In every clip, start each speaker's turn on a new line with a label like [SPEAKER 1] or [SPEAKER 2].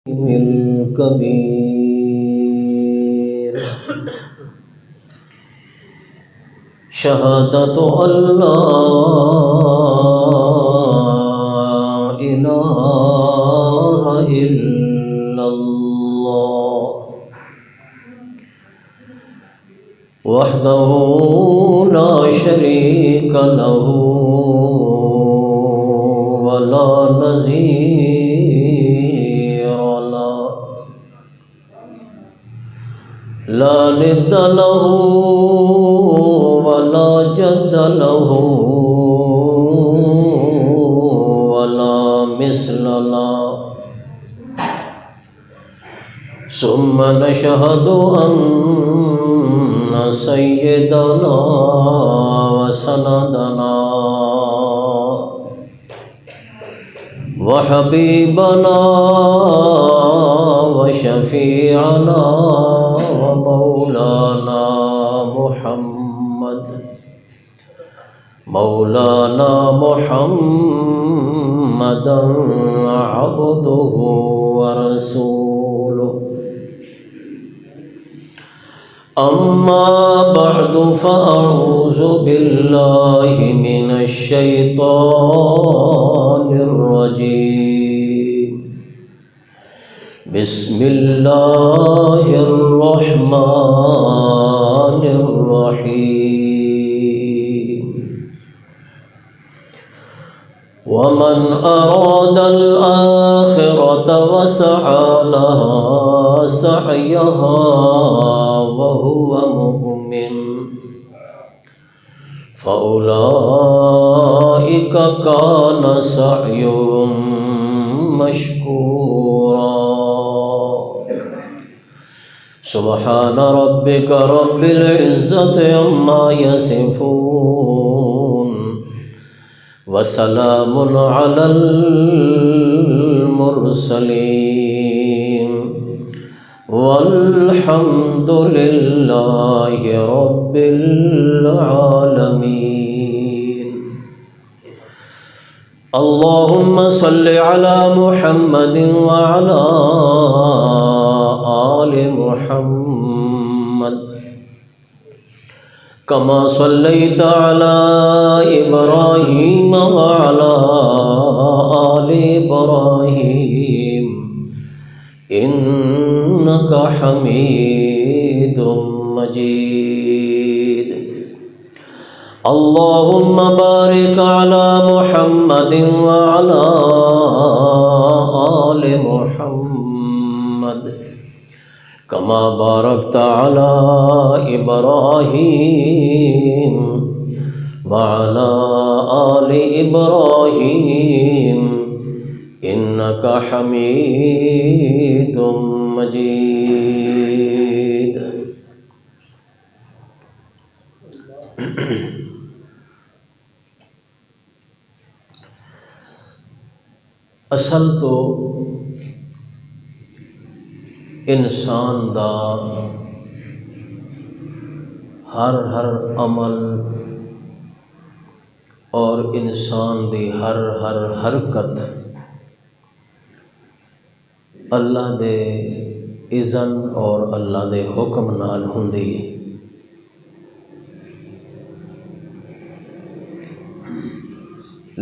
[SPEAKER 1] الكبير شهادة أن لا إله إلا الله وحده لا شريك له ولا نظير له لا ند له ولا جد له ولا مثل له ثم نشهد أن سيدنا وسندنا وحبيبنا وشفيعنا ومولانا محمدا عبده ورسوله أما بعد فأعوذ بالله من الشيطان الرجيم بسم الله الرحمن الرحيم ومن أراد الآخرة وسعى لها سعيها وهو مؤمن فأولئك كان سعيهم مشكورا سبحان ربك رب العزة عما يصفون وسلام على المرسلين والحمد لله رب العالمين اللهم صل على محمد وعلى آل محمد كما صليت على إبراهيم وعلى آل إبراهيم إنك حميد مجيد اللهم بارك على محمد وعلى آل محمد كما باركت على إبراهيم وعلى آل إبراهيم إنك حميد مجيد اصل تو انسان دا ہر عمل اور انسان دی ہر حرکت اللہ دے اذن اور اللہ دے حکم نال ہوندی ہے۔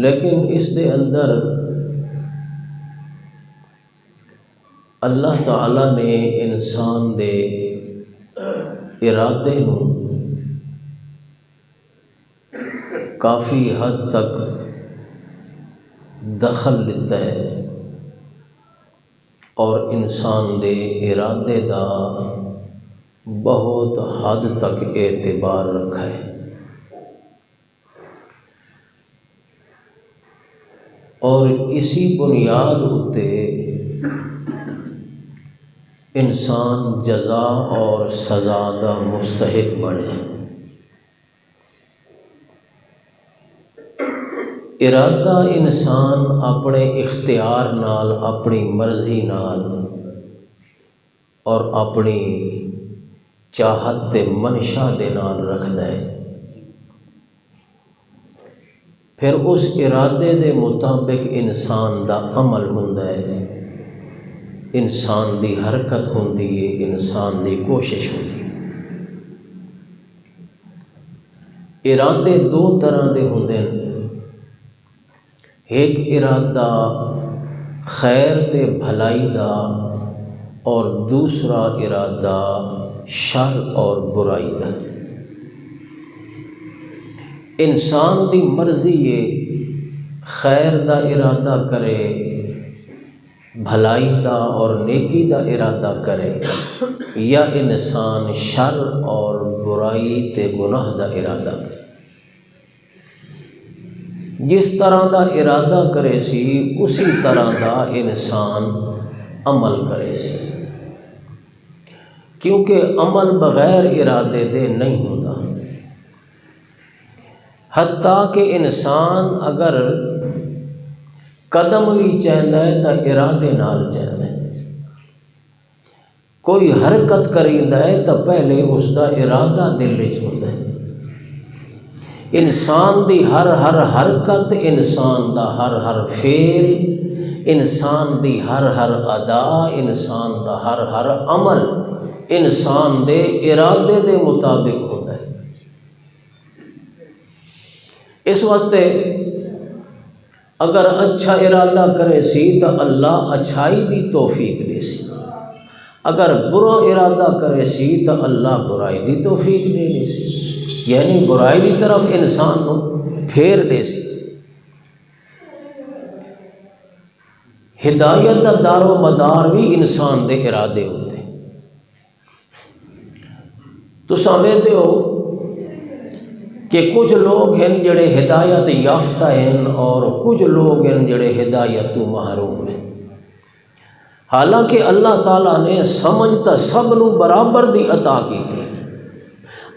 [SPEAKER 1] لیکن اس دے اندر اللہ تعالیٰ نے انسان دے ارادے نو کافی حد تک دخل لیتا ہے اور انسان دے ارادے دا بہت حد تک اعتبار رکھا ہے، اور اسی بنیاد اتے انسان جزا اور سزا دا مستحق بنے۔ ارادہ انسان اپنے اختیار نال، اپنی مرضی نال اور اپنی چاہت تے منشا دے نال رکھدا ہے، پھر اس ارادے دے مطابق انسان دا عمل ہوندا ہے۔ انسان دی حرکت ہوندی ہے، انسان دی کوشش ہوندی ہے۔ ارادے دو طرح دے ہوندے ہیں، ایک ارادہ خیر تے بھلائی دا اور دوسرا ارادہ شر اور برائی دا۔ انسان دی مرضی ہے خیر دا ارادہ کرے، بھلائی دا اور نیکی دا ارادہ کرے، یا انسان شر اور برائی تے گناہ دا ارادہ کرے۔ جس طرح دا ارادہ کرے سی اسی طرح دا انسان عمل کرے سی، کیونکہ عمل بغیر ارادے دے نہیں ہوتا۔ حتیٰ کہ انسان اگر قدم بھی چاہتا ہے تو ارادے نال چاہتا ہے، کوئی حرکت کریندا ہے تو پہلے اس دا ارادہ دل وچ ہوندا ہے۔ انسان دی ہر حرکت، انسان دا ہر فعل، انسان دی ہر ادا، انسان دا ہر عمل انسان دے ارادے دے مطابق ہوتا ہے۔ اس واسطے اگر اچھا ارادہ کرے سی تو اللہ اچھائی دی توفیق دے سی، اگر برا ارادہ کرے سی تو اللہ برائی دی توفیق دے سی، یعنی برائی دی طرف انسان کو پھیر دے سی۔ ہدایت دا دار و مدار بھی انسان دے ارادے ہوتے ہیں۔ تو سمجھتے ہو کہ کچھ لوگ ہیں جڑے ہدایت یافتہ ہیں اور کچھ لوگ ہیں جڑے ہدایت تو محروم ہیں۔ حالانکہ اللہ تعالیٰ نے سمجھتا سب نو برابر دی عطا کی تھی،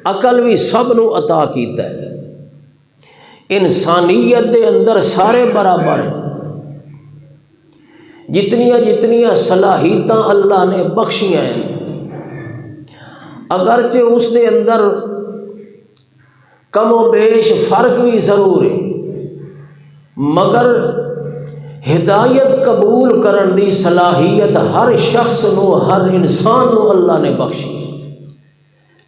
[SPEAKER 1] عقل بھی سب نو عطا کیتا ہے، انسانیت دے اندر سارے برابر ہیں۔ جتنیاں صلاحیتاں اللہ نے بخشیاں ہیں، اگرچہ اس دے اندر کم و بیش فرق بھی ضرور ہے، مگر ہدایت قبول کرن دی صلاحیت ہر شخص نو، ہر انسان نو اللہ نے بخشی۔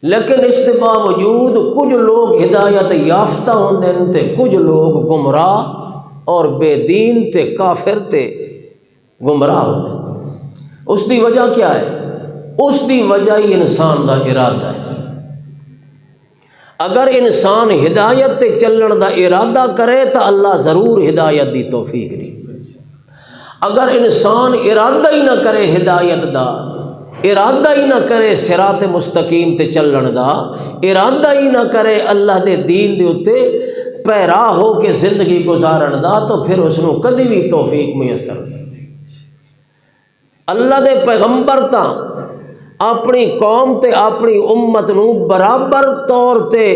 [SPEAKER 1] لیکن اس کے باوجود کچھ لوگ ہدایت یافتہ ہوندے ہیں تے کچھ لوگ گمراہ اور بے دین تے کافر تے گمراہ ہوندے ہیں۔ اس دی وجہ کیا ہے؟ اس دی وجہ ہی انسان دا ارادہ ہے۔ اگر انسان ہدایت تے چلن دا ارادہ کرے تو اللہ ضرور ہدایت دی توفیق دی۔ اگر انسان ارادہ ہی نہ کرے ہدایت دا، ارادہ ہی نہ کرے صراط مستقیم تے چلن دا، ارادہ ہی نہ کرے اللہ دے دین دے اتے پیرا ہو کے زندگی گزارن دا، تو پھر اس نو کدی بھی توفیق میسر نہیں۔ اللہ دے پیغمبر تا اپنی قوم تے اپنی امت نو برابر طور تے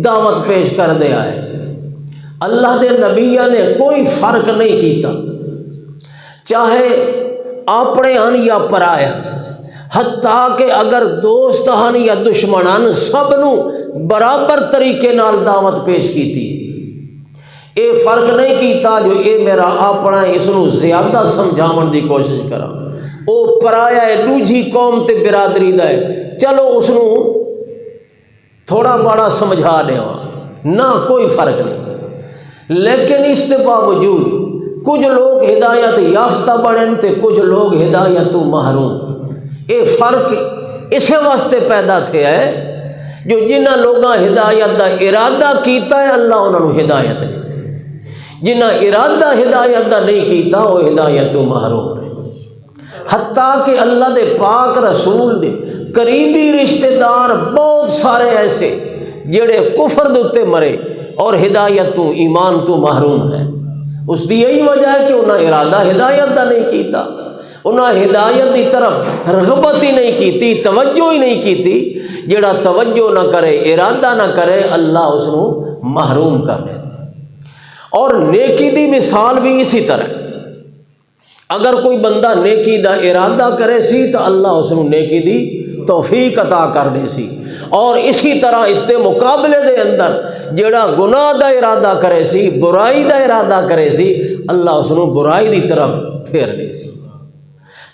[SPEAKER 1] دعوت پیش کر دے آئے۔ اللہ دے نبیہ نے کوئی فرق نہیں کیتا، چاہے اپنے ہن یا پرایا، حتیٰ کہ اگر دوست ہن یا دشمنان سب نو برابر طریقے نال دعوت پیش کیتی۔ اے فرق نہیں کیتا جو اے میرا اپنا اس نو زیادہ سمجھاون دی کوشش کرا، او پرایا ہے دوجی قوم تے برادری دا ہے، چلو اس نو تھوڑا بڑا سمجھا دے نہ، کوئی فرق نہیں۔ لیکن اس کے باوجود کچھ لوگ ہدایت یافتہ بڑھن تے کچھ لوگ ہدایت تو محروم۔ اے فرق اسے واسطے پیدا تھیا ہے جو جنہ لوگاں ہدایت دا ارادہ کیتا ہے اللہ انہوں نے ہدایت دیتی، جنہ ارادہ ہدایت دا نہیں کیتا وہ ہدایت تو محروم رہے۔ حتیٰ کہ اللہ دے پاک رسول دے قریبی رشتہ دار بہت سارے ایسے جڑے کفر دے اتے مرے اور ہدایت تو ایمان تو محروم ہے۔ اس دی یہی وجہ ہے کہ انہاں ارادہ ہدایت دا نہیں کیتا، انہاں ہدایت دی طرف رغبت ہی نہیں کیتی، توجہ ہی نہیں کیتی۔ جڑا توجہ نہ کرے، ارادہ نہ کرے، اللہ اس نو محروم کر دے۔ اور نیکی دی مثال بھی اسی طرح، اگر کوئی بندہ نیکی دا ارادہ کرے سی تو اللہ اس نو نیکی دی توفیق عطا کر دے سی، اور اسی طرح اس دے مقابلے دے اندر جڑا گناہ دا ارادہ کرے سی، برائی دا ارادہ کرے سی، اللہ اس نو برائی دی طرف پھیر دے سی۔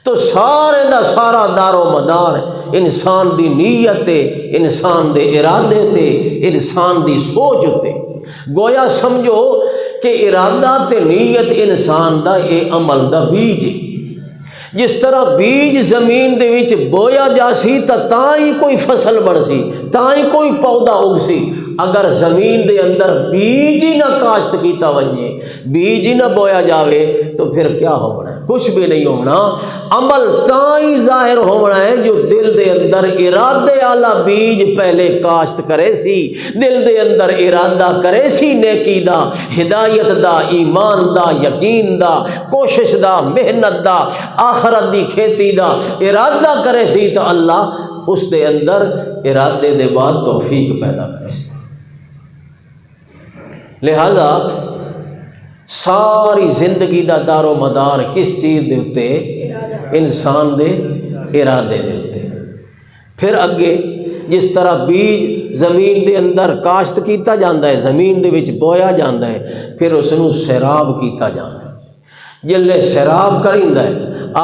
[SPEAKER 1] تو سارے دا سارا دار و مدار انسان دی نیت تے، انسان دے ارادے تے، انسان دی سوچ تے۔ گویا سمجھو کہ ارادہ تے نیت انسان دا اے عمل دا بیج ہے۔ جس طرح بیج زمین دے وچ بویا جاسی تاں ہی کوئی فصل بن سی، تاں ہی کوئی پودا اگ سی۔ اگر زمین دے اندر بیج ہی نہ کاشت کیتا ونجے، بیج ہی نہ بویا جاوے تو پھر کیا ہونا ہے؟ کچھ بھی نہیں ہونا۔ عمل تاں ہی ظاہر ہونا ہے جو دل دے اندر ارادے والا بیج پہلے کاشت کرے سی، دل دے اندر ارادہ کرے سی نیکی دا، ہدایت دا، ایمان دا، یقین دا، کوشش دا، محنت دا، آخرت دی کھیتی دا ارادہ کرے سی تو اللہ اس دے اندر ارادے دے بعد توفیق پیدا کرے سی۔ لہذا ساری زندگی دا دار و مدار کس چیز دے ہوتے؟ انسان دے ارادے دے ہوتے۔ پھر اگے جس طرح بیج زمین دے اندر کاشت کیتا جاندہ ہے، زمین دے وچ بویا جاندہ ہے، پھر اس نو سیراب کیتا جاندہ ہے۔ جلے سیراب کریندا ہے،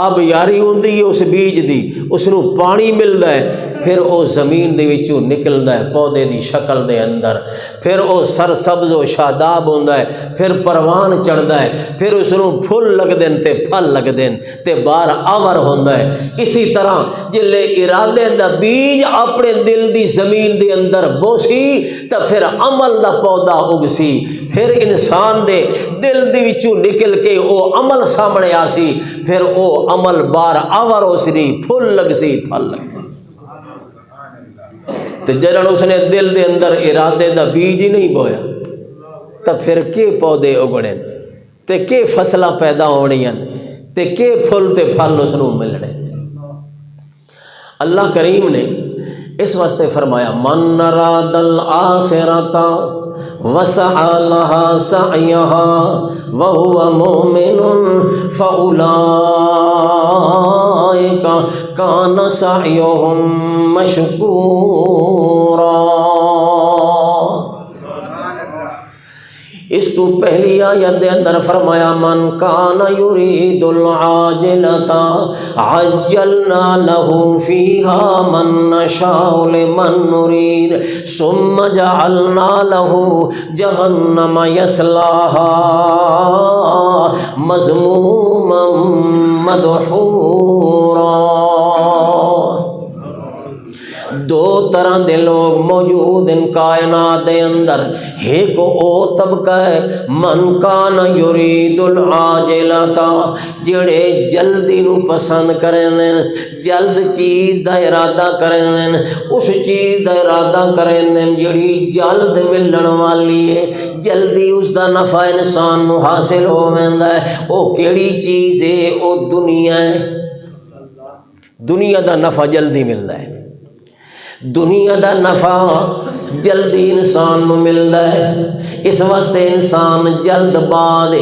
[SPEAKER 1] آب یاری ہوندی ہے اس بیج دی، اس نو پانی ملدا ہے، پھر او زمین دے وچوں نکلدا ہے پودے دی شکل دے اندر، پھر او سر سبز و شاداب ہوندا ہے، پھر پروان چڑھدا ہے، پھر اس نو پھل لگدے تے پھل لگدے تے بار آور ہوندا ہے۔ اسی طرح جلے ارادے دا بیج اپنے دل دی زمین دے اندر بوسی تے پھر عمل دا پودا اگ سی، پھر انسان دے دل دی وچوں نکل کے او عمل سامنے آسی، پھر او عمل بار آور ہو سی، پھل لگ سی، پھل لگ سی۔ تو جدوں اس نے دل دے اندر ارادے دا بیج ہی نہیں بویا تو پھر کے پودے اگنے تے کے فصلاں پیدا ہونیاں تے کے پھل تے پھل اس نوں ملنے۔ اللہ کریم نے اس واسطے فرمایا من اراد الآخرۃ وسعى لها سعيها وهو مؤمن فأولئك كان سعيهم مشكورا۔ اس تو پہلی آیت دے اندر فرمایا من کان یرید العاجلۃ عجلنا له فیہا من نشاء لمن نرید ثم جعلنا له جہنم یصلاها مذموما مدحورا۔ دو طرح دے لوگ موجود ان کائنات دے اندر، ایک او طبقہ ہے من کان یرید العاجلۃ، جڑے جلدی نو پسند کریں، جلد چیز دا ارادہ کریں، اس چیز دا ارادہ کریں جڑی جلد ملن والی ہے، جلدی اس دا نفع انسان نو حاصل ہوویندا ہے۔ او کیڑی چیز ہے؟ او دنیا ہے۔ دنیا دا نفع جلدی ملدا ہے، دنیا دا نفع جلدی انسان نو ملدا ہے، اس واسطے انسان جلد باز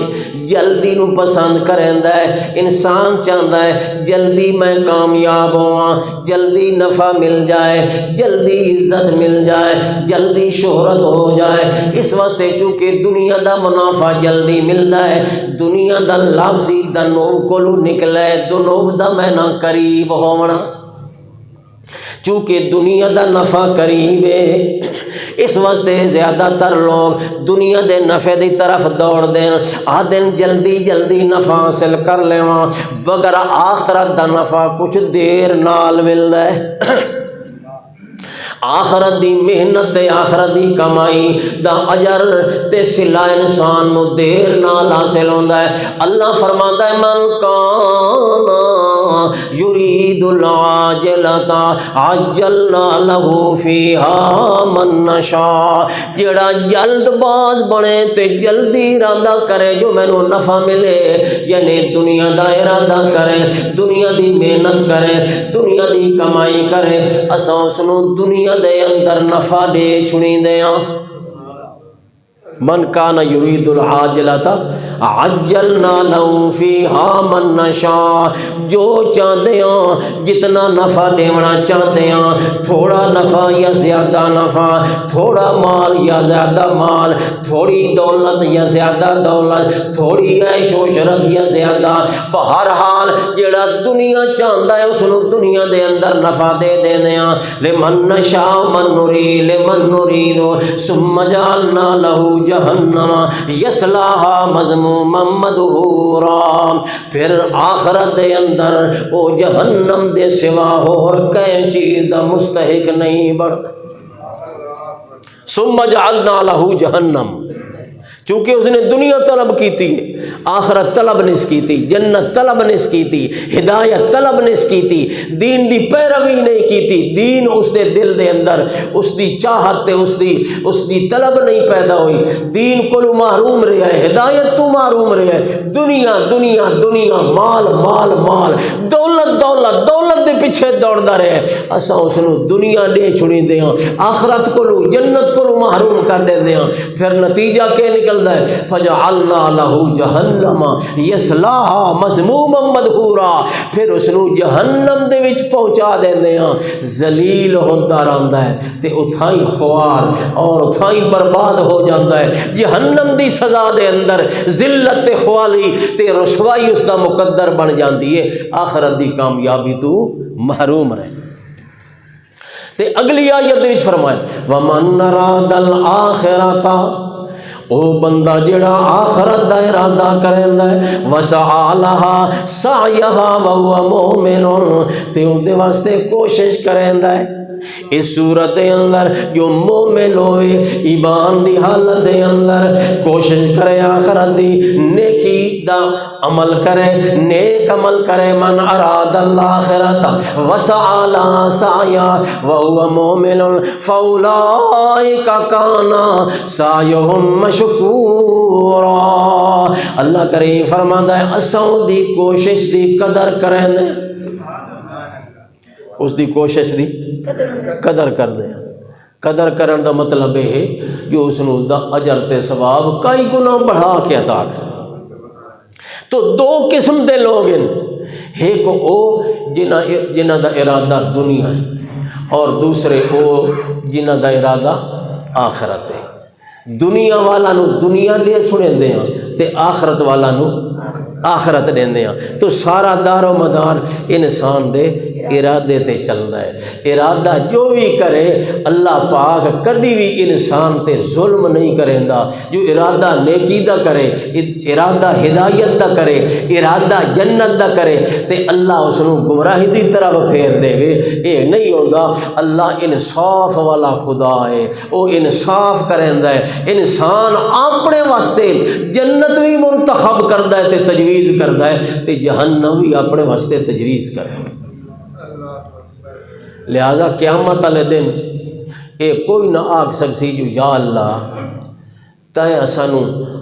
[SPEAKER 1] جلدی نو پسند کریندا ہے۔ انسان چاہتا ہے جلدی میں کامیاب ہواں، جلدی نفع مل جائے، جلدی عزت مل جائے، جلدی شہرت ہو جائے۔ اس واسطے چونکہ دنیا دا منافع جلدی ملدا ہے، دنیا دا لفظی دنو کولو نکلا ہے، دنو دا معنی قریب ہونا، چونکہ دنیا دا نفع قریب ہے، اس واسطے زیادہ تر لوگ دنیا دے نفع دی طرف دوڑ دیں، آدن جلدی جلدی نفع حاصل کر لیواں، بگر آخرت دا نفع کچھ دیر نال ملدا ہے۔ آخرت دی محنت تے آخرت دی کمائی دا اجر تے صلہ انسان نو دیر نال حاصل ہوندا ہے۔ اللہ فرماندا ہے من کان یرید العاجلۃ عجلنا له فیہا من نشاء، جڑا جلد باز بنے تے جلدی ارادہ کرے جو مینوں نفع ملے، یعنی دنیا دا ارادہ کرے، دنیا دی محنت کرے، دنیا دی کمائی کرے، اساں اس نو دنیا دے اندر نفع دے چھڑی دیاں۔ من کان یرید العاجلۃ عجلنا لہم فیہا من نشاء، جو چاہتے ہیں جتنا نفع دیونا چاہتے ہیں، تھوڑا نفع یا زیادہ نفع، تھوڑا مال یا زیادہ مال، تھوڑی دولت یا زیادہ دولت، تھوڑی عیش و عشرت یا زیادہ، بہرحال جڑا دنیا چاہتا ہے اس نو دنیا دے اندر نفع دے دینے ہیں۔ لمن نشاء من نرید لمن نرید ثم جعلنا له جہنم یصلاھا مذموما مدحورا، پھر آخرت دے اندر او جہنم دے سوا اور کئی چیز دا مستحق نہیں بنتا۔ ثم جعلنا له جہنم، چونکہ اس نے دنیا طلب کی تھی، آخرت طلب نہیں کی تھی، جنت طلب نہیں کی تھی، ہدایت طلب نہیں کی تھی، دین دی پیروی نہیں کی تھی، دین اس دے دل دے اندر اس دی چاہت تے اس دی طلب نہیں پیدا ہوئی، دین کو محروم رہا ہے، ہدایت تو محروم رہا ہے، دنیا دنیا دنیا، مال مال مال، دولت دولت دولت دے پیچھے دوڑدا رہے، اساں اس نو دنیا دے چھڑی دیاں، آخرت کو جنت کو محروم کر دے دیاں، پھر نتیجہ کیا نکلدا ہے؟ فجعلنا له جہنم یصلاھا مذموما مدحورا، پھر اس نو جہنم دے وچ پہنچا دیندے ہیں، ذلیل ہوندا رہندا ہے تے اتھائی خوار اور اتھائی برباد ہو جاندا ہے، جہنم دی سزا دے اندر ذلت تے خوالی تے رسوائی اس دا مقدر بن جاندی ہے، آخرت دی کامیابی تو محروم رہے۔ تے اگلی آیت وچ فرمایا وَمَنْ أَرَادَ الْآخِرَةَ، او بندہ جڑا آخرت دا ارادہ کریندا ہے، وَسَعَى لَهَا سَعْيَهَا وَهُوَ مُؤْمِنٌ، تے اون دے واسطے کوشش کریندا ہے۔ اس صورت دے اندر جو مومن ہوئے ایمان دی حالت دے اندر کوشش کرے آخرت دی نیکی دا عمل کرے، نیک عمل کرے، من اراد الآخرۃ وسعى لها سعيها وهو مؤمن فاولئک کان سعیهم مشکورا۔ اللہ کریم فرماندا ہے اساں دی کوشش دی قدر کریں، اس دی کوشش دی قدر کر دیں۔ قدر کرن دا مطلب ہے جو اس نو دا اجر تے ثواب کئی گنا بڑھا کے عطا کر۔ تو دو قسم دے لوگ ہیں، ایک او جنہ دا ارادہ دنیا ہے اور دوسرے او جنہ دا ارادہ آخرت ہے۔ دنیا والا نو دنیا لے چھڑیں دے ہیں تے آخرت والا نو آخرت دیندے ہیں۔ تو سارا دار و مدار انسان دے ارادے تے چلدا ہے، ارادہ جو بھی کرے اللہ پاک کدی بھی انسان تے ظلم نہیں کریندا، جو ارادہ نیکی دا کرے، ارادہ ہدایت دا کرے، ارادہ جنت دا کرے تے اللہ اس نو گمراہی دی طرف پھیر دے وے، اے نہیں ہوندا۔ اللہ انصاف والا خدا ہے، او انصاف کریندا ہے، انسان اپنے واسطے جنت بھی منتخب کردا ہے تے تجویز کردا ہے تے جہنم بھی اپنے واسطے تجویز کردا ہے۔ لہذا قیامت والے دن اے کوئی نہ آکھ سکسی جو یا اللہ تائیں سانو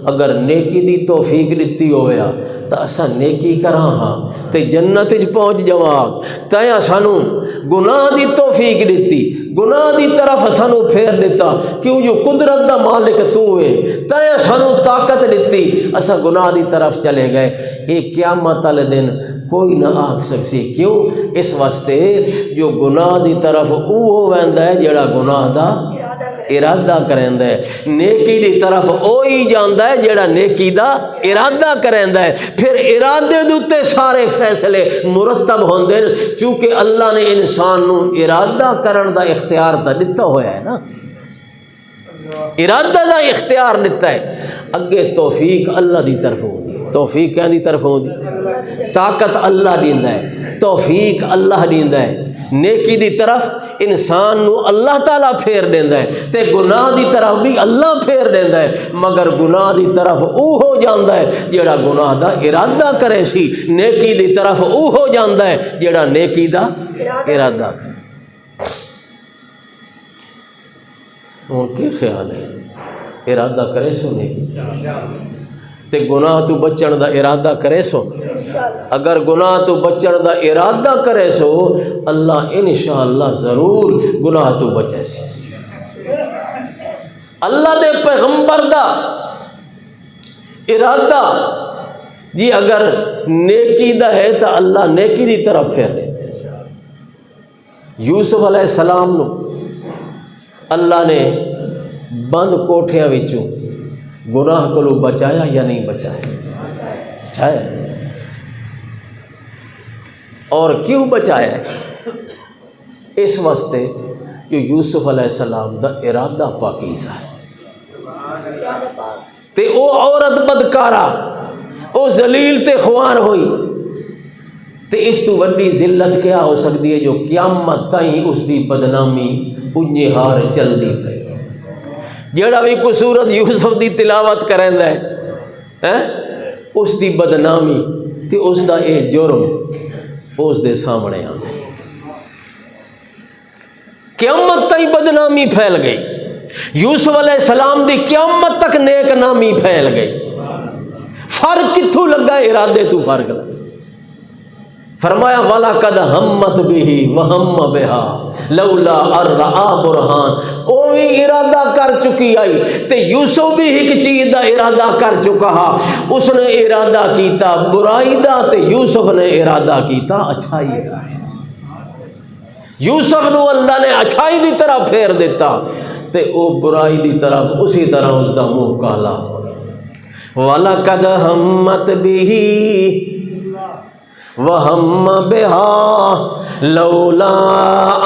[SPEAKER 1] اگر نیکی دی توفیق دتی ہویا تو اسا نیکی کراں ہاں تے جنت وچ پہنچ جاواں، تائیں سانو گناہ دی توفیق دتی، گناہ دی طرف سانو پھیر دیتا، کیوں جو قدرت دا مالک تو ہے، تائیں سانو طاقت دتی، اسا گناہ دی طرف چلے گئے۔ اے قیامت والے دن کوئی نہ آکھ سکسی، کیوں؟ اس واسطے جو گناہ دی طرف اوہ ویندا ہے جڑا گناہ دا ارادہ کریندا ہے، نیکی دی طرف اوہی جاندا ہے جڑا نیکی دا ارادہ کریندا ہے۔ پھر ارادے دے اوتے سارے فیصلے مرتب ہوندے، چونکہ اللہ نے انسان نو ارادہ کرن دا اختیار تا دتا ہویا ہے نا، ارادہ دا اختیار دتا ہے، اگے توفیق اللہ دی طرف ہوندی، توفیق کہاں دی طرف ہوندی؟ طاقت اللہ دیندا ہے، توفیق اللہ دیندا ہے، نیکی دی طرف انسان نو اللہ تعالیٰ پھیر دیندا ہے تے گناہ دی طرف بھی اللہ پھیر دیندا ہے، مگر گناہ دی طرف او ہو جاندا ہے جڑا گناہ دا ارادہ کرے سی، نیکی دی طرف او ہو جاندا ہے جڑا نیکی دا ارادہ کرے۔ اور کیا خیال ہے؟ ارادہ کرے سو نیکی تے گناہ تو بچن دا ارادہ کرے سو، اگر گناہ تو بچن دا ارادہ کرے سو اللہ انشاءاللہ ضرور گناہ تو بچے سی۔ اللہ دے پیغمبر دا ارادہ جی اگر نیکی دا ہے تو اللہ نیکی دی طرف پھیر لے. یوسف علیہ السلام نو اللہ نے بند کوٹھیاں وچوں گناہ کو بچایا یا نہیں بچایا؟ بچایا. اور کیوں بچایا ہے؟ اس واسطے جو یوسف علیہ السلام دا ارادہ پاکیزہ ہے تے او عورت بدکارا او ذلیل تے خوار ہوئی تے اس تو وڈی ذلت کیا ہو سکتی ہے جو قیامت تائیں اس دی بدنامی انجے ہار چل دی پئی. جیڑا بھی کوئی سورت یوسف دی تلاوت کریندا ہے اس دی بدنامی تے اس دا اے جرم اس دے سامنے آ گئی. قیامت تک بدنامی پھیل گئی. یوسف علیہ السلام دی قیامت تک نیک نامی پھیل گئی. فرق کتھوں لگا؟ ارادے تو فرق لگا. فرمایا وَلَقَدْ هَمَّتْ بِهِ وَهَمَّ بِهَا لَوْلَا أَن رَأَىٰ بُرْهَانَ. او بھی ارادہ کر چکی آئی تے یوسف بھی ایک چیز دا ارادہ کر چکا ہا. اس نے ارادہ کیتا برائی دا تے یوسف نے ارادہ کیتا اچھائی دا. یوسف نو اللہ نے اچھائی دی طرف پھیر دیتا تے او برائی دی طرف اسی طرح اس دا منہ کالا ہو گیا. وَلَقَدْ هَمَّتْ بِهِ وَهَمَّ بِهَا لَوْلَا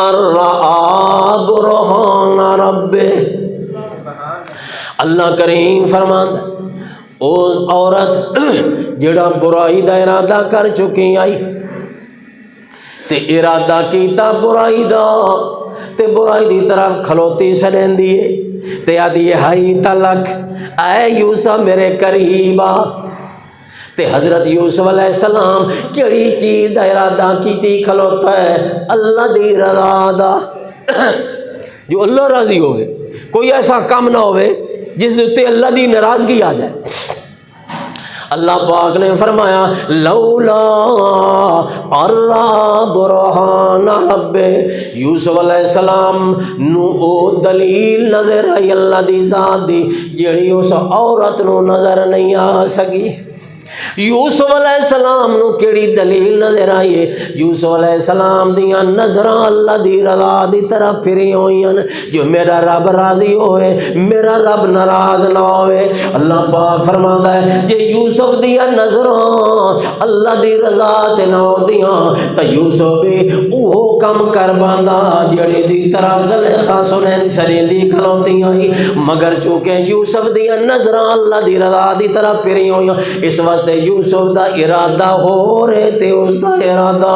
[SPEAKER 1] أَن رَأَىٰ بُرْهَانَ رَبِّهِ. اللہ کریم فرماندا اس عورت جڑا برائی دا ارادہ کر چکی آئی تے ارادہ کیتا برائی دا تے برائی دی طرف کھلوتی سڑیندی ہے تے آدھی ہائی تلک اے یوسف میرے قریبا. تے حضرت یوسف علیہ السلام کیڑی چیز دا ارادہ کیتی کھلوتا ہے؟ اللہ دی رضا دا. جو اللہ راضی ہوئے کوئی ایسا کام نہ ہوئے جس دے اللہ دی ناراضگی آ جائے. اللہ پاک نے فرمایا لولا ارا برہان رب. یوسف علیہ السلام نو او دلیل نظر آئی اللہ دی ذات دی جیڑی اس عورت نو نظر نہیں آ سکی. یوسف علیہ السلام نو کیڑی دلیل نظر آئیے؟ یوسف علیہ السلام دیاں نظراں اللہ دی رضا دی طرف پھری ہوئی ہیں. جو میرا رب راضی ہوئے میرا رب ناراض نہ ہوئے. اللہ پاک فرماتا ہے جے یوسف دیاں نظراں اللہ دی رضا تے نہ ہوندیاں تے یوسف بھی اوہو کم کر باندا جڑے دی طرف زلیخا سنین سریندی کھلوتی آئی. مگر چونکہ یوسف دیاں نظراں اللہ دی رضا دی طرف پھری ہوئی ہیں اس واسطے یوسف دا ارادہ ہو رہے تے اس دا ارادہ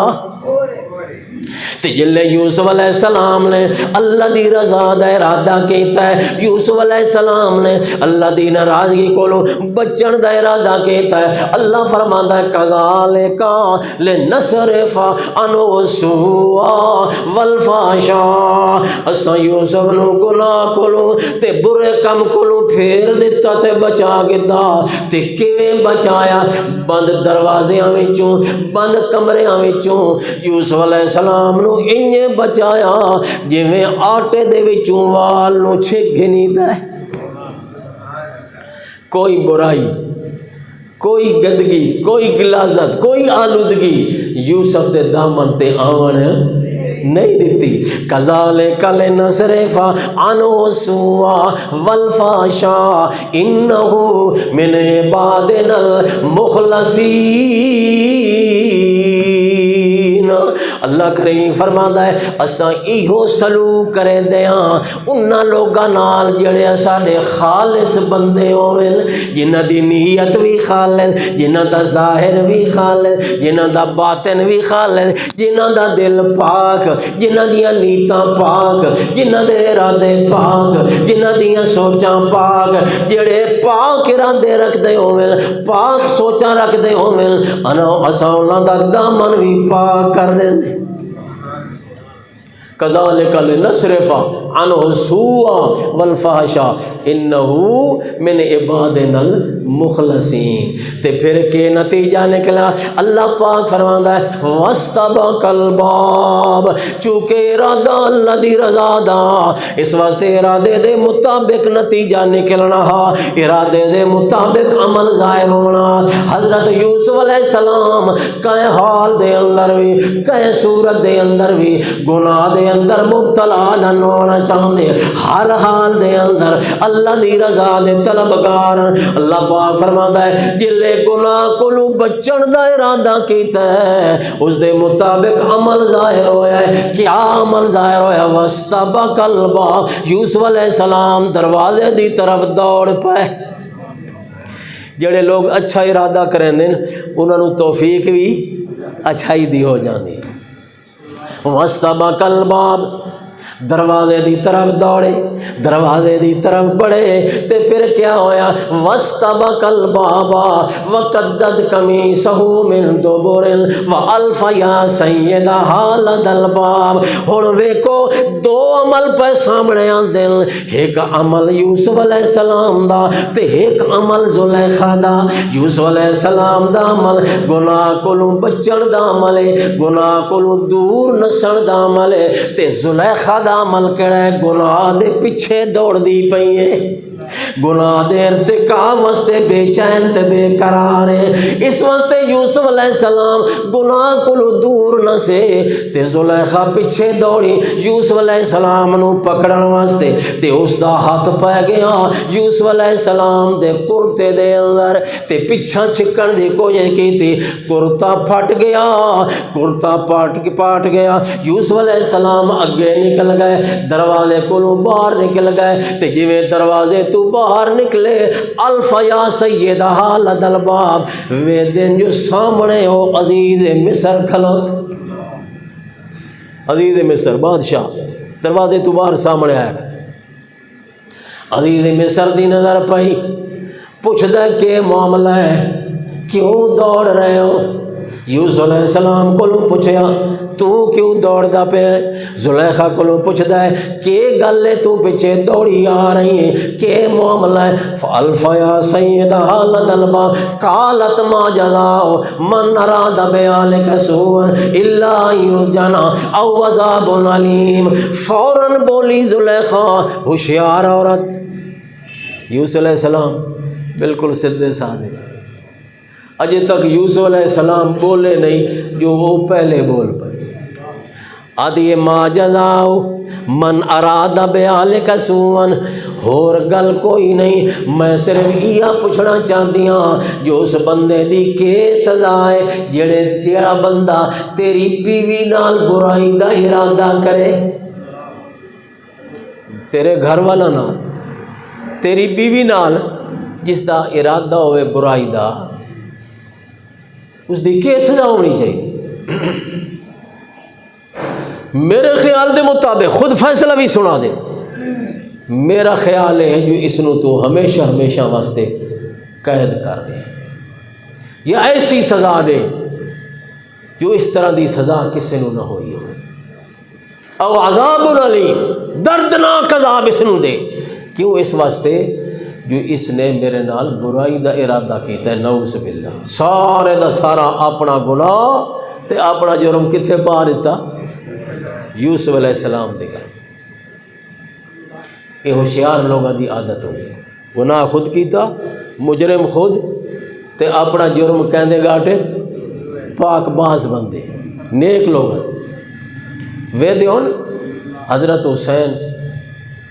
[SPEAKER 1] تے جلے یوسف علیہ السلام نے اللہ دی رضا دا ارادہ کیتا ہے. یوسف علیہ السلام نے اللہ دی ناراضگی کولوں بچن دا ارادہ کیتا ہے. اللہ فرماندا ہے کذالک لنصرف عنہ السوء والفحشاء. اساں یوسف نو گناہ کولوں تے برے کم کولوں پھیر دتا تے بچا گدا. تے کیویں بچایا؟ بند دروازیاں وچوں بند کمریاں وچوں یوسف علیہ السلام نو انجے بچایا جویں آٹے دے وچوں وال نو چھک گھنیدا ہے. کوئی برائی کوئی گندگی کوئی غلاظت کوئی آلودگی یوسف دے دامن تے آون نہیں دیتی. کذالک لنصرف عنہ السوء والفحشاء انہ من عبادنا المخلصین. اللہ کریم فرماندا ہے اساں ایہو سلوک کریں دیاں انہاں لوگاں نال جڑے ساڈے خالص بندے ہوویں جنہاں دی نیت بھی خالص جنہاں دا ظاہر بھی خالص جنہاں دا باطن بھی خالص جنہاں دا دل پاک جنہاں دیاں نیتاں پاک جنہاں دے ارادے پاک جنہاں دیاں سوچاں پاک جڑے پاک ارادے رکھدے ہوویں پاک سوچاں رکھدے ہوویں اساں انہاں دا دامن بھی پاک کر دیں. کذالک لنصرف عنہ السوء والفحشاء انہ من عبادنا المخلصین۔ تے پھر کے نتیجہ نکلا، اللہ پاک فرماندا ہے واستبق الباب، چونکہ ارادہ اللہ دی رضا دا، اس واسطے ارادے دے مطابق نتیجہ نکلنا، ارادے دے مطابق عمل ظاہر ہونا۔ حضرت یوسف علیہ السلام کئے حال دے اندر بھی، کئے صورت دے اندر بھی گناہ دے اندر مبتلا نہ ہونا چاہتے، ہر حال دے اندر اللہ دی رضا دے طلبگار۔ اللہ پاک فرماتا ہے جلے گناہ کولو بچن دا ارادہ کیتا ہے اس دے مطابق عمل ظاہر ہویا ہے۔ کیا عمل ظاہر ہویا؟ واستبق الباب، یوسف علیہ السلام دروازے دی طرف دوڑ پائے۔ جڑے لوگ اچھا ارادہ کریں دن انہوں نے توفیق بھی اچھائی دی ہو جانی۔ واستبق الباب، دروازے دی طرف دوڑے، دروازے دی طرف بڑھے، تے پھر کیا ہویا؟ واستبق الباب وقدت قمیصہ من دبر والف یا سیدہا لدى الباب۔ ہن ویکھو دو عمل پہ سامنے آندے، ایک عمل یوسف علیہ السلام دا تے ایک عمل زلیخا دا۔ یوسف علیہ السلام دا عمل گناہ کولوں بچن دا عمل ہے، گناہ کولوں دور نسن دا عمل ہے، تے زلیخا دا عمل کہڑا ہے؟ گناہ دے پیچھے دوڑ دی پئی ہے، گناہ دے ارتکاب واسطے بے چین تے بے قرار ہے۔ اس واسطے یوسف علیہ السلام گناہ کو دور نہ سے تے زلیخا پیچھے دوڑی یوسف علیہ السلام نو پکڑن واسطے، تے اس دا ہاتھ پہ گیا یوسف علیہ السلام دے کرتے دے اندر، تے پیچھا چھکن دی کوشش کی تھی، کرتا پھٹ گیا، کرتا پاٹ گیا۔ یوسف علیہ السلام اگے نکل گئے، دروازے کولوں باہر نکل گئے، تے جویں دروازے تو باہر نکلے، الف یا سیدہا لدى الباب، وہ دن جو سامنے ہو عزیز مصر کھلوت، عزیز مصر بادشاہ دروازے تو باہر سامنے آیا، عزیز مصر دی نظر پئی، پوچھدا کہ معاملہ ہے، کیوں دوڑ رہے ہو؟ یوسف علیہ السلام کو پوچھیا تو کیوں دوڑدا پہ؟ زلیخا کو پوچھدا ہے کہ گل ہے تو پیچھے دوڑی آ رہی ہے، کہ معاملہ ہے؟ فالف یا سیدہا لدى الباب قالت ما جزاء من اراد بأهلك سوءا الا ان يسجن او عذاب علیم۔ فوراً بولی زلیخا، ہوشیار عورت۔ یوسف علیہ السلام بالکل سیدھے سادے، اجے تک یوسف علیہ السلام بولے نہیں جو وہ پہلے بول پائے۔ آدھی ما جزاؤ من اراد بأهلك سوءا، اور گل کوئی نہیں، میں صرف یہ پوچھنا چاہتی ہاں جو اس بندے دی کے سزا ہے جڑا بندہ تیری بیوی نال برائی دا ارادہ کرے، تیرے گھر والا نال، تیری بیوی نال جس دا ارادہ ہوئے برائی دا، اس دی کیا سزا ہونی چاہیے؟ میرے خیال دے مطابق خود فیصلہ بھی سنا دے، میرا خیال ہے جو اس نو تو ہمیشہ ہمیشہ واسطے قید کر دے، یا ایسی سزا دے جو اس طرح دی سزا کسی نو نہ ہوئی ہو، او عذاب علیم، دردناک عذاب اس نو دے۔ کیوں؟ اس واسطے جو اس نے میرے نال برائی دا ارادہ کیتا ہے، نعوذ باللہ، سارے دا سارا اپنا گناہ تے اپنا جرم کتھے پا دیتا؟ یوسف علیہ السلام دے گھر۔ یہ ہوشیار لوگوں دی عادت ہوگی، گناہ خود کیتا، مجرم خود، تے اپنا جرم کہندے گاٹے پاک باز بندے، نیک لوگ وے دیون۔ حضرت حسین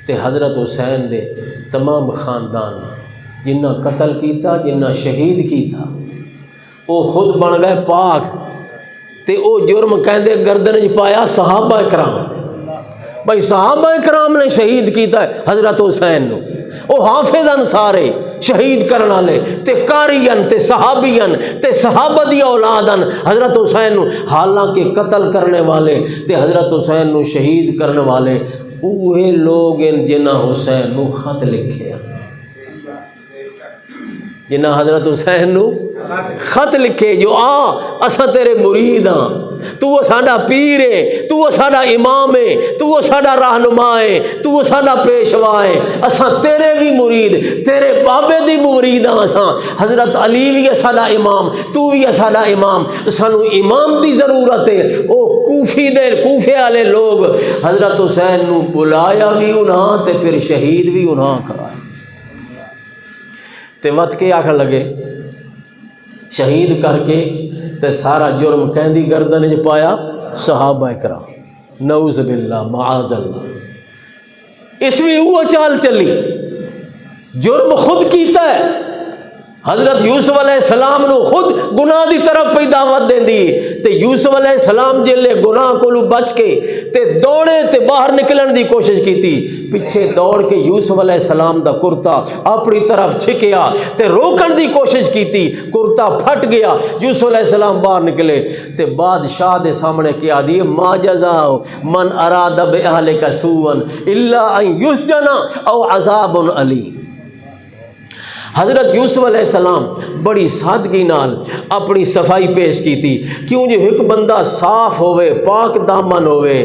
[SPEAKER 1] تے حضرت حسین دے تمام خاندان جنہ قتل کیتا، جنہ شہید کیتا، وہ خود بن گئے پاک، تے او جرم کہندے گردن وچ پایا صحابہ اکرام۔ بھائی صحابہ اکرام نے شہید کیتا ہے حضرت حسین نو، او حافظن سارے شہید کرن والے تے قاریان تے صحابیان تے صحابہ دی اولادن حضرت حسین نو، حالانکہ قتل کرنے والے تے حضرت حسین نو شہید کرنے والے اوہے لوگ ہیں جنہاں حسین نو خط لکھے۔ جنہ حضرت حسین نو خط لکھے جو اساں تیرے مرید ہاں، تو وہ ساڈا پیر ہے، تو وہ ساڈا امام ہے، تو وہ ساڈا رہنما ہے، تو وہ ساڈا پیشوا ہے، اساں تیرے بھی مرید، تیرے بابے دی مرید ہاں اساں۔ حضرت علی بھی ہے ساڈا امام، تو بھی ہے ساڈا امام، سانو امام دی ضرورت ہے۔ او کوفے والے لوگ حضرت حسین نو بلایا بھی انہاں تے پھر شہید بھی انہاں کرائے تے وت کے آکھن لگے شہید کر کے تے سارا جرم کہندی گردن وچ پایا صحابہ کرام، نعوذ باللہ معاذ اللہ۔ اس بھی وہ چال چلی، جرم خود کیتا ہے۔ حضرت یوسف علیہ السلام نو خود گناہ دی طرف پہ دعوت دیندی تے یوسف علیہ السلام جلے گناہ کولو بچ کے تے دوڑے تے باہر نکلن دی کوشش کیتی، پیچھے دوڑ کے یوسف علیہ السلام دا کرتا اپنی طرف چھکیا تے روکن دی کوشش کیتی، کرتا پھٹ گیا، یوسف علیہ السلام باہر نکلے تے بادشاہ دے سامنے کیا دی ما جزاء من اراد باہلک سوءا الا ان یسجن او عذاب علیم۔ حضرت یوسف علیہ السلام بڑی سادگی نال اپنی صفائی پیش کی تھی، کیوں جو ایک بندہ صاف ہوئے پاک دامن ہوئے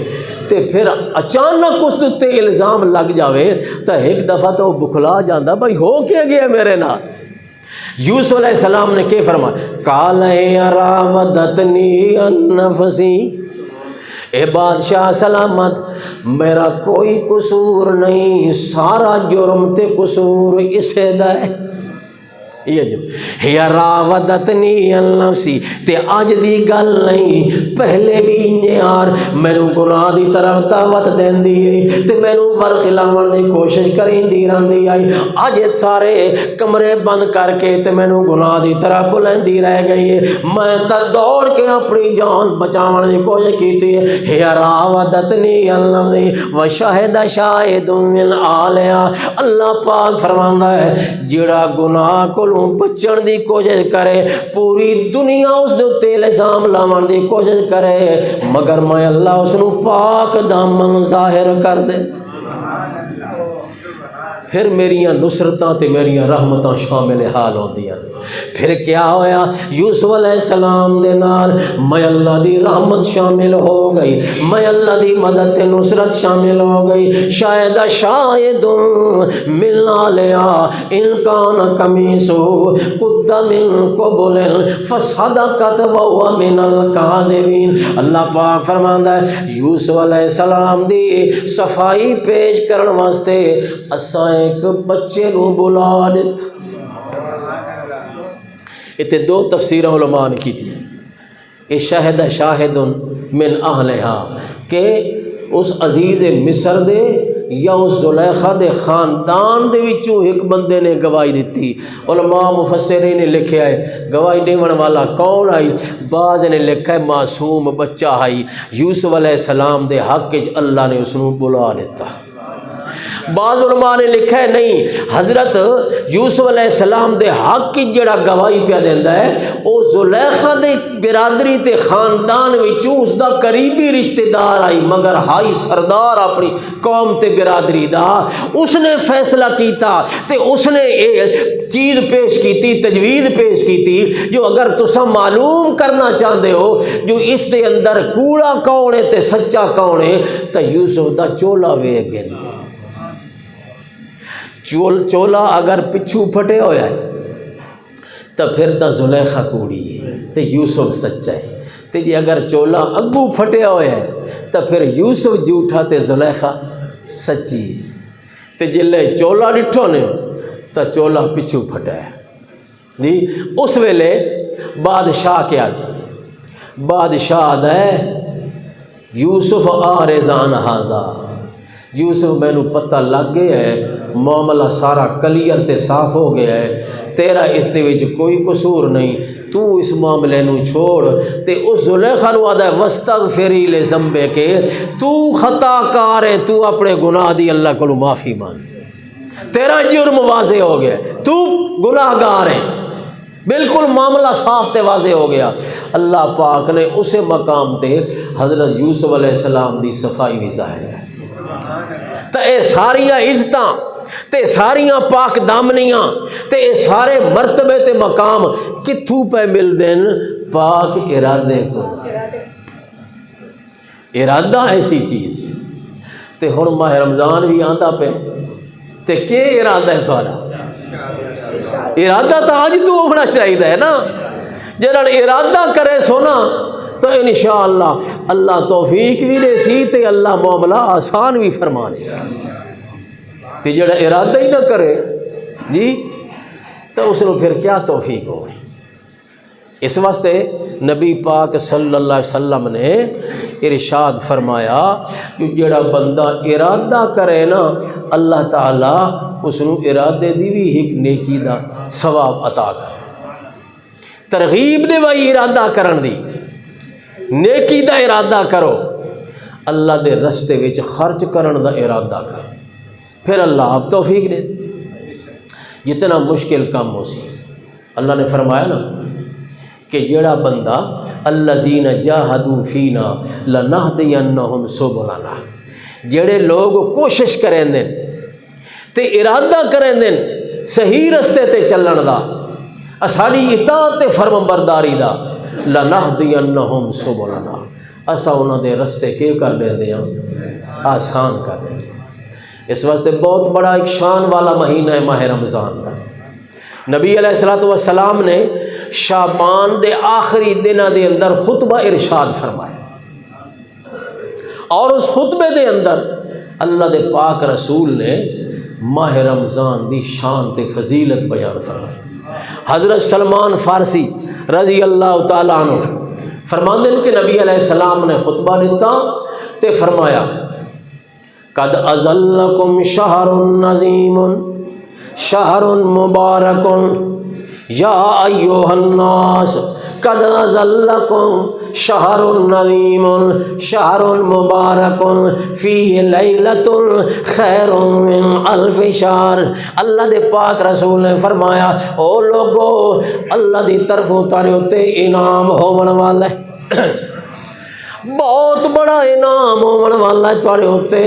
[SPEAKER 1] تے پھر اچانک اس تے الزام لگ جاوے تو ایک دفعہ تو بکھلا جاندہ بھائی ہو کیا گیا میرے نال۔ یوسف علیہ السلام نے کیا فرمایا؟ قال راودتنی عن نفسی، اے بادشاہ سلامت میرا کوئی قصور نہیں، سارا جرم تے قصور اسے دا ہے۔ یہ جو ہیا راودتنی عن نفسی تے آج دی گل نہیں، پہلے بھی یار مینوں گناہ دی طرف دعوت دیندی ہے تے مینوں ورخلاون دی کوشش کریندی رہندی آئی، آج سارے کمرے بند کر کے تے مینوں گناہ دی طرف بلندی رہ گئی ہے، میں تا دوڑ کے اپنی جان بچاون دی کوشش کیتی ہے۔ ہیا راودتنی عن نفسی وشہد شاہد من اہلہا، اللہ پاک فرماندا ہے جڑا گناہ کو بچن دی کوشش کرے پوری دنیا اس دے تے الزام لاون دی کوشش کرے، مگر میں اللہ اس نو پاک دامن ظاہر کر دے، پھر میریاں نصرتاں تے میریاں رحمتاں شامل حال ہوندیاں۔ پھر کیا ہویا؟ یوسف علیہ السلام دے نال میں اللہ دی رحمت شامل ہو گئی، میں اللہ دی مدد تے نصرت شامل ہو گئی۔ شاید شاہد من اہلہا ان کان قمیصہ قد من قبل فصدقت وہو من الکاذبین۔ اللہ پاک فرماندا ہے یوسف علیہ السلام دی صفائی پیش کرن واسطے اساں ایک بچے نو بلا دت۔ اتنے دو تفسیر علماء نے کی تھی، اے شاہد شاہد من اہلہا کہ اس عزیز مصر دے یا اس زلیخا دے خاندان دے وچوں ایک بندے نے گواہی دیتی۔ علماء مفسرین نے لکھا ہے گواہی دیون والا کون آئی؟ بعض نے لکھا ہے معصوم بچہ آئی، یوسف علیہ السلام دے حق وچ اللہ نے اس نو بلا لیتا۔ بعض علماء نے لکھا ہے نہیں، حضرت یوسف علیہ السلام دے حق کی جڑا گواہی پیا دیندا ہے او زلیخا دے برادری تے خاندان وچوں اس دا قریبی رشتہ دار آئی، مگر ہائی سردار اپنی قوم تے برادری دا اس نے فیصلہ کیتا تے اس نے ایک چیز پیش کیتی، تجویز پیش کیتی جو اگر تساں معلوم کرنا چاہتے ہو جو اس دے اندر کوڑا کون ہے تے سچا کون ہے تے یوسف دا چولا ویکھ گئے۔ چولا اگر پچھو پھٹے ہویا ہے تو پھر تا زلیخا کوڑی ہے تے یوسف سچا ہے، تے جی اگر چولا اگو پھٹے ہویا ہے تو پھر یوسف جھوٹا تے زلیخا سچی ہے، تے جلے چولا ڈٹھو نے تو چولا پچھو پھٹا ہے جی۔ اس ویلے بادشاہ کیا بادشاہ ہے یوسف آرزان حاضا، یوسف میں نو پتہ لگ گیا ہے، معاملہ سارا کلیئر تے صاف ہو گیا ہے، تیرا اس دے وچ کوئی قصور نہیں، تو اس معاملے نو چھوڑ تے اس زلیخا نو آدھا ہے وستغفری لذنبے کے، تو خطا کار ہے، تو اپنے گناہ دی اللہ کو معافی مانگ، تیرا جرم واضح ہو گیا، تو گناہ گار ہے، بالکل معاملہ صاف تے واضح ہو گیا۔ اللہ پاک نے اسے مقام تے حضرت یوسف علیہ السلام دی صفائی بھی ظاہر ہے۔ تو اے ساریاں عزتاں تے ساریاں پاک دامنیاں تے سارے مرتبے تے مقام کتھوں پہ مل دین؟ پاک ارادے کو۔ ارادہ ایسی چیز تے ہن ماہ رمضان بھی آندا پہ تے کہ ارادہ ہے تھوڑا؟ ارادہ تو آج تو ہونا چاہیے نا، جنہاں ارادہ کرے سونا تو انشاءاللہ اللہ توفیق بھی دے سی تے اللہ معاملہ آسان بھی فرمانے سی، تے جڑا ارادہ ہی نہ کرے جی تو اس نے پھر کیا توفیق ہوگی؟ اس واسطے نبی پاک صلی اللہ علیہ وسلم نے ارشاد فرمایا کہ جڑا بندہ ارادہ کرے نا اللہ تعالیٰ اس نو ارادے دی بھی ایک نیکی دا ثواب عطا کر۔ ترغیب دے بھائی ارادہ کرن دی، نیکی دا ارادہ کرو، اللہ دے رستے وچ خرچ کرن دا ارادہ کر، پھر اللہ آپ توفیق دے۔ جتنا مشکل کام ہو سی اللہ نے فرمایا نا کہ جڑا بندہ الذین جاہدوا فینا لنہدینہم سبلنا، جڑے لوگ کوشش کریں دن تے ارادہ کریں دن صحیح رستے تے چلن دا، اساڑی اطاعت تے فرم برداری دا، لنہدینہم سبلنا، اسا انہاں دے رستے کے کر دیندے ہیں، آسان کر دیندے ہیں۔ اس واسطے بہت بڑا ایک شان والا مہینہ ہے ماہ رمضان دا۔ نبی علیہ السلام نے شعبان دے آخری دنہ دے اندر خطبہ ارشاد فرمایا، اور اس خطبے دے اندر اللہ دے پاک رسول نے ماہ رمضان دی شان تے فضیلت بیان فرمائی۔ حضرت سلمان فارسی رضی اللہ تعالیٰ عنہ فرماندے کہ نبی علیہ السلام نے خطبہ دیتا تے فرمایا قد اذلکم شہر نظیم شہر مبارک یا ایھا الناس قد اذلکم شہر نظیم شہر مبارک فیہ لیلۃ خیر من الف شہر۔ اللہ دے پاک رسول نے فرمایا او لوگو اللہ دی طرفوں تارے اتے انعام ہون والا ہے، بہت بڑا انعام ہون والا ہے تواڈے اوتے۔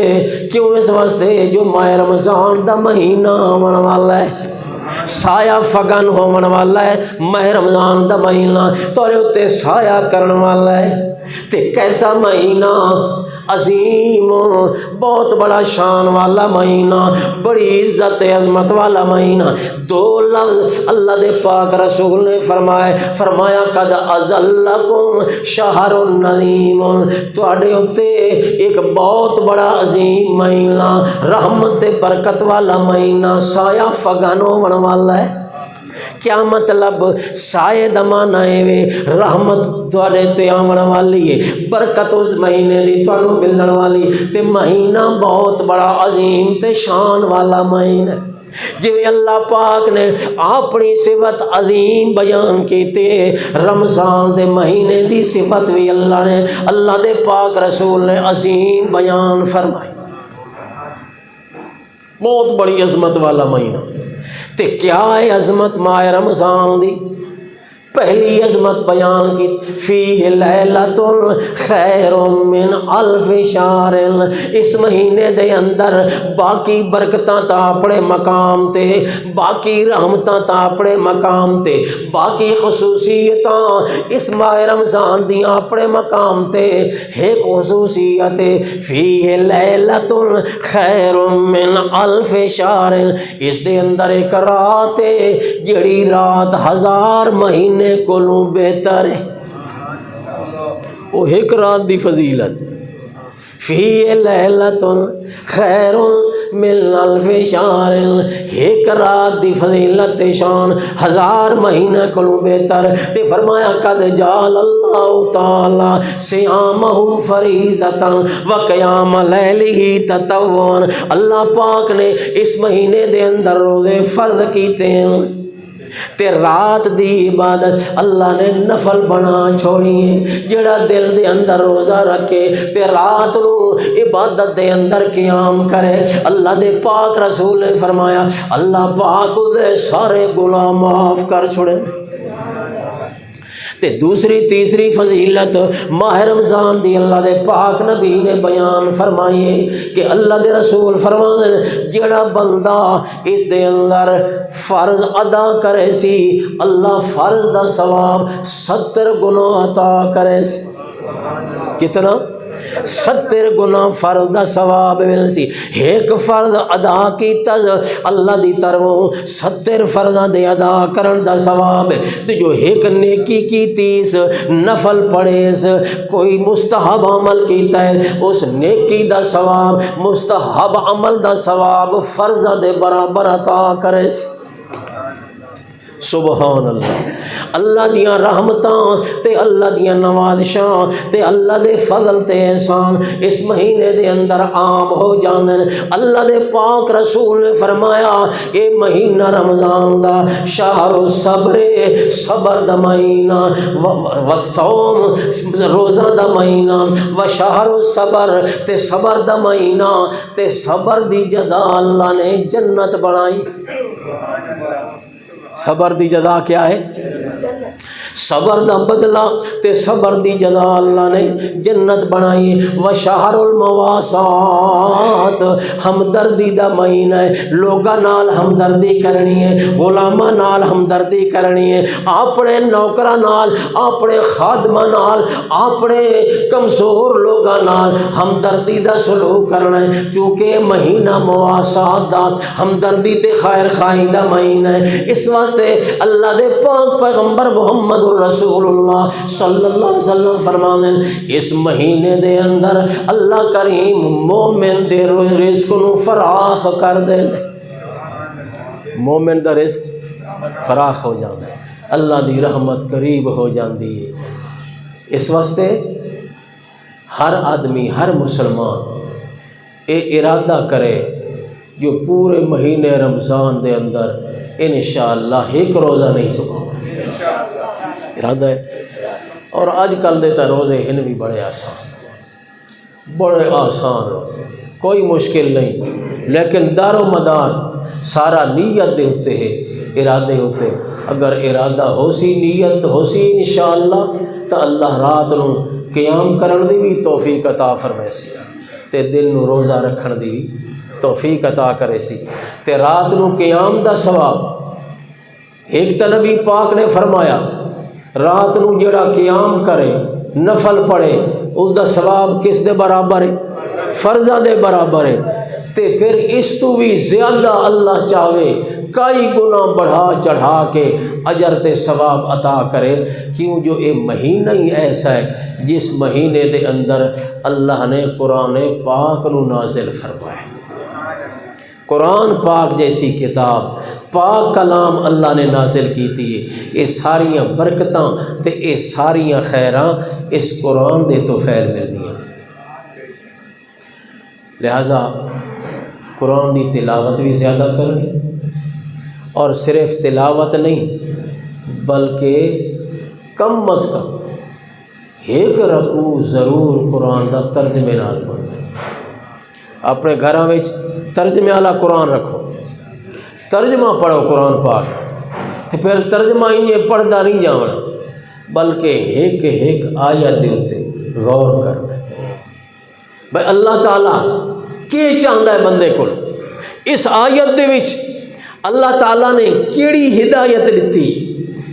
[SPEAKER 1] کیوں؟ اس واسطے جو ماہ رمضان دا مہینہ آون والا ہے، سایہ فگن ہون والا ہے، ماہ رمضان دا مہینہ تواڈے اوتے سایہ کرن والا ہے۔ تے کیسا مہینہ عظیم، بہت بڑا شان والا مہینہ، بڑی عزت عظمت والا مہینہ۔ دو لفظ اللہ دے پاک رسول نے فرمایا قد اذلکم شہر نظیم، تواڈے اوتے ایک بہت بڑا عظیم مہینہ، رحمت تے برکت والا مہینہ، سایہ فگن ہون والا ہے۔ کیا مطلب؟ سائے دا معنی ہے رحمت تواڈے تے آون والی ہے، برکت اس مہینے دی تانوں ملن والی، تے مہینہ بہت بڑا عظیم تے شان والا مہینہ ہے۔ جویں اللہ پاک نے اپنی صفت عظیم بیان کیتے، رمضان دے مہینے دی صفت بھی اللہ دے پاک رسول نے عظیم بیان فرمائی، بہت بڑی عظمت والا مہینہ۔ تے کیا ہے عظمت ماہ رمضان دی؟ پہلی عظمت بیان کی فیہ لیلۃ خیر من الف شہر، اس مہینے دے اندر باقی برکتاں تا اپنے مقام تے، باقی رحمتاں تا اپنے مقام تے، باقی خصوصیتاں اس ماہ رمضان دی اپنے مقام تے۔ ایک خصوصیت فیہ لیلۃ خیر من الف شہر، اس دے اندر ایک رات ہے جڑی رات 1000 مہینے کولوں بہتر ہے۔ وہ ایک رات دی فضیلت فی لیلۃ خیر من الف شہر، ایک رات دی فضیلت شان 1000 مہینہ کولوں بہتر۔ تے فرمایا قد جعل اللہ تعالی صیامہ فریضۃ وقیام لیلہ تطوعا، اللہ پاک نے اس مہینے دے اندر روزے فرض کیتے ہیں تے رات دی عبادت اللہ نے نفل بنا چھوڑی ہے۔ جڑا دل دے اندر روزہ رکھے تے رات نو عبادت دے اندر قیام کرے، اللہ دے پاک رسول نے فرمایا اللہ پاک دے سارے گناہ معاف کر چھوڑے۔ تے دوسری تیسری فضیلت ماہ رمضان دی اللہ دے پاک نبی نے بیان فرمائیے کہ اللہ دے رسول فرمائے جڑا بندہ اس دے اندر فرض ادا کرے سی اللہ فرض دا ثواب 70 گنا عطا کرے سی. کتنا؟ 70 گنا فرض دا ثواب مل سی. ایک فرض ادا کیتا اللہ دی طرفوں 70 فرضاں دے ادا کرن دا ثواب. تے جو ایک نیکی کیتیس نفل پڑھیس کوئی مستحب عمل کیتا ہے اس نیکی دا ثواب مستحب عمل دا ثواب فرضاں دے برابر عطا کرے سی. سبحان اللہ. اللہ دیاں رحمتاں تے اللہ دیاں نوازشاں تے اللہ دے فضل تے احسان اس مہینے دے اندر عام ہو جاندن. اللہ دے پاک رسول نے فرمایا اے مہینہ رمضان دا شہر الصبر صبر دا مہینہ والصوم روزہ دا مہینہ و شہر الصبر تے صبر دا مہینہ تے صبر دی جزا اللہ نے جنت بنائی. صبر دی جزا کیا ہے؟ صبر دا بدلہ تے صبر دی جزا اللہ نے جنت بنائی. و شہر المواسات ہمدردی دا مہینہ ہے. لوگاں نال ہمدردی کرنی ہے غلاماں نال ہمدردی کرنی ہے اپنے نوکراں نال اپنے خادماں نال اپنے کمزور لوگاں نال ہمدردی دا سلوک کرنا ہے. چونکہ مہینہ مواسات دا ہمدردی تے خیر خواہی دا مہینہ ہے. اس واسطے اللہ دے پاک پیغمبر محمد رسول اللہ صلی اللہ علیہ وسلم فرمانے اس مہینے دے اندر اللہ کریم مومن دے رزق نو فراخ کر دے. مومن دا رزق فراخ ہو جاتا ہے اللہ دی رحمت قریب ہو جاندی ہے. اس واسطے ہر آدمی ہر مسلمان اے ارادہ کرے جو پورے مہینے رمضان دے اندر انشاءاللہ ایک روزہ نہیں چکا ارادہ ہے. اور آج کل دیتا روزے ہن بھی بڑے آسان روزے کوئی مشکل نہیں لیکن دار و مدار سارا نیت دے ہوتے ہیں ارادے ہوتے. اگر ارادہ ہو سی نیت ہو سی انشاءاللہ تو اللہ رات نو قیام کرن دی بھی توفیق عطا فرمائے سی تے دن نو روزہ رکھن دی بھی توفیق عطا کرے سی تے رات نو قیام دا ثواب. ایک تو نبی پاک نے فرمایا رات نو جڑا قیام کرے نفل پڑھے اس دا ثواب کس دے برابر ہے؟ فرضاں دے برابر ہے. تے پھر اس تو بھی زیادہ اللہ چاہے کئی گنا بڑھا چڑھا کے اجر تے ثواب عطا کرے. کیوں جو یہ مہینہ ہی ایسا ہے جس مہینے دے اندر اللہ نے قرآن پاک نو نازل فرمایا. قرآن پاک جیسی کتاب پاک کلام اللہ نے نازل کی تھی. یہ ساریاں برکتاں تے یہ ساریاں خیراں اس قرآن دے تو فیل ملدیاں. لہذا قرآن دی تلاوت بھی زیادہ کرنی اور صرف تلاوت نہیں بلکہ کم از کم ایک رکوع ضرور قرآن دا ترجمے نال پڑھنا. اپنے گھراں وچ ترجمے والا قرآن رکھو ترجمہ پڑھو قرآن پاک تو پھر ترجمہ انہیں پڑھدا نہیں جانا بلکہ ایک ایک آیت دے اوتے غور کرنا. بھائی اللہ تعالیٰ کی چاہتا ہے بندے کو اس آیت دے وچ اللہ تعالیٰ نے کیڑی ہدایت دیتی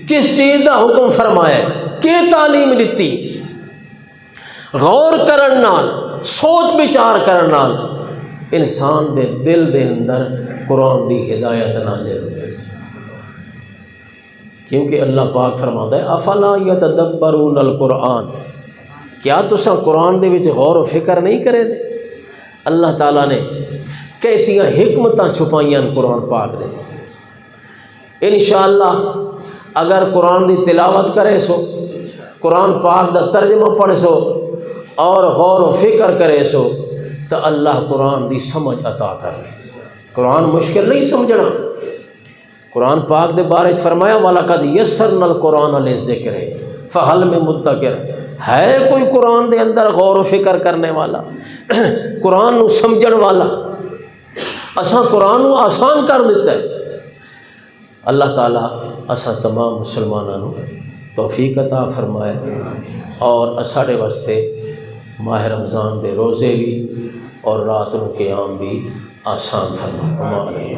[SPEAKER 1] کس چیز دا حکم فرمایا ہے کی تعلیم دیتی. غور کرن نال سوچ بچار کرن نال انسان دے دل دے اندر قرآن دی ہدایت نازل ہو جائے. کیونکہ اللہ پاک فرماتا ہے افلا یتدبرون القرآن کیا تساں قرآن دے وچ غور و فکر نہیں کرے دے. اللہ تعالیٰ نے کیسیاں حکمتاں چھپائیاں قرآن پاک دے. انشاءاللہ اگر قرآن دی تلاوت کرے سو قرآن پاک دا ترجمہ پڑھ سو اور غور و فکر کرے سو تو اللہ قرآن دی سمجھ عطا کر لے. قرآن مشکل نہیں سمجھنا. قرآن پاک دے بارے فرمایا وَلَقَدْ يَسَّرْنَا الْقُرْآنَ لِلذِّكْرِ فَهَلْ مِن مُدَّكِرٍ. ہے کوئی قرآن دے اندر غور و فکر کرنے والا قرآن نو سمجھن والا. اساں قرآن نو آسان کر دیتا ہے. اللہ تعالیٰ اساں تمام مسلمانوں توفیق عطا فرمائے اور ساڈے واسطے ماہ رمضان دے روزے بھی اور رات نو قیام بھی آسان فرمائے۔